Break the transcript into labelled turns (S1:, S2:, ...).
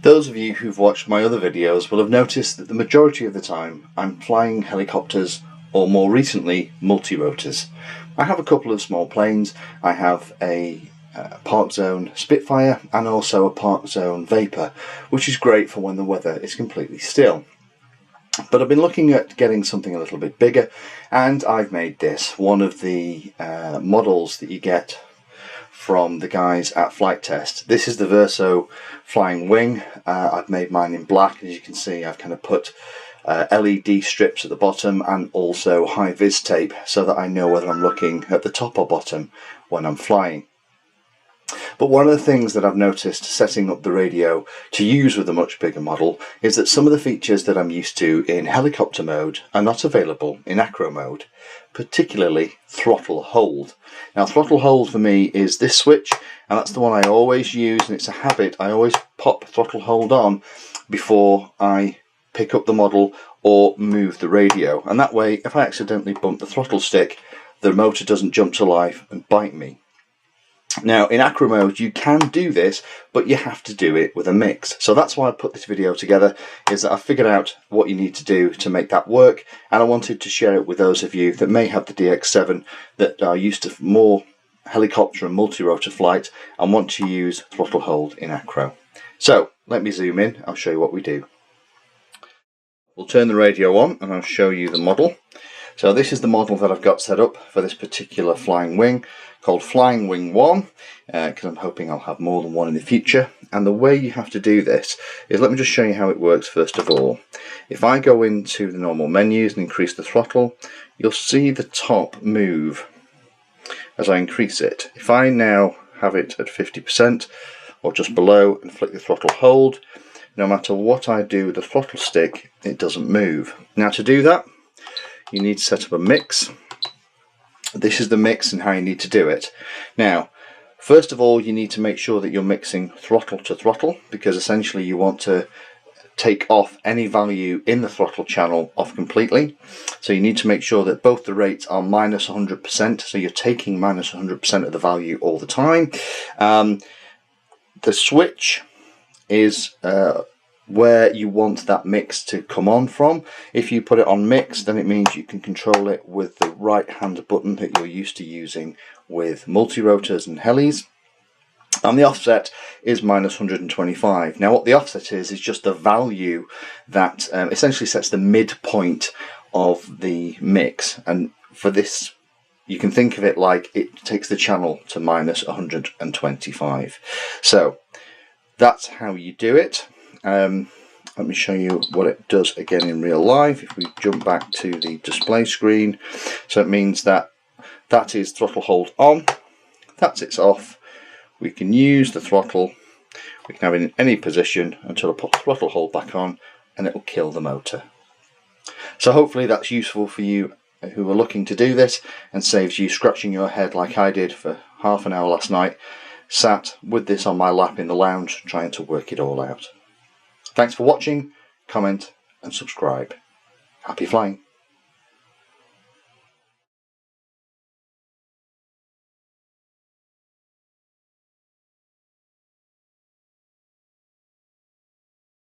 S1: Those of you who've watched my other videos will have noticed that the majority of the time I'm flying helicopters, or more recently multi-rotors. I have a couple of small planes. I have a Parkzone Spitfire and also a Parkzone Vapor, which is great for when the weather is completely still. But I've been looking at getting something a little bit bigger, and I've made this, one of the models that you get from the guys at Flight Test. This is the Verso Flying Wing. I've made mine in black, and as you can see I've kind of put LED strips at the bottom and also high-vis tape so that I know whether I'm looking at the top or bottom when I'm flying. But one of the things that I've noticed setting up the radio to use with a much bigger model is that some of the features that I'm used to in helicopter mode are not available in ACRO mode, particularly throttle hold. Now, throttle hold for me is this switch, and that's the one I always use, and it's a habit. I always pop throttle hold on before I pick up the model or move the radio, and that way if I accidentally bump the throttle stick, the motor doesn't jump to life and bite me. Now, in ACRO mode you can do this, but you have to do it with a mix. So that's why I put this video together, is that I figured out what you need to do to make that work, and I wanted to share it with those of you that may have the Dx7 that are used to more helicopter and multi-rotor flight and want to use throttle hold in ACRO. So let me zoom in, I'll show you what we do. We'll turn the radio on and I'll show you the model. So this is the model that I've got set up for this particular flying wing, called Flying Wing 1, because I'm hoping I'll have more than one in the future. And the way you have to do this is, let me just show you how it works first of all. If I go into the normal menus and increase the throttle, you'll see the top move as I increase it. If I now have it at 50% or just below and flick the throttle hold, no matter what I do with the throttle stick, it doesn't move. Now, to do that, you need to set up a mix. This is the mix and how you need to do it. Now, first of all, you need to make sure that you're mixing throttle to throttle, because essentially you want to take off any value in the throttle channel off completely. So you need to make sure that both the rates are minus 100%, so you're taking minus 100% of the value all the time. The switch is where you want that mix to come on from. If you put it on mix, then it means you can control it with the right hand button that you're used to using with multi-rotors and helis. And the offset is minus 125. Now what the offset is just the value that essentially sets the midpoint of the mix, and for this you can think of it like it takes the channel to minus 125. So that's how you do it. Let me show you what it does again in real life. If we jump back to the display screen, so it means that that is throttle hold on, that's it's off. We can use the throttle, we can have it in any position until I put the throttle hold back on, and it will kill the motor. So hopefully that's useful for you who are looking to do this, and saves you scratching your head like I did for half an hour last night, sat with this on my lap in the lounge trying to work it all out. Thanks for watching, comment and subscribe. Happy flying.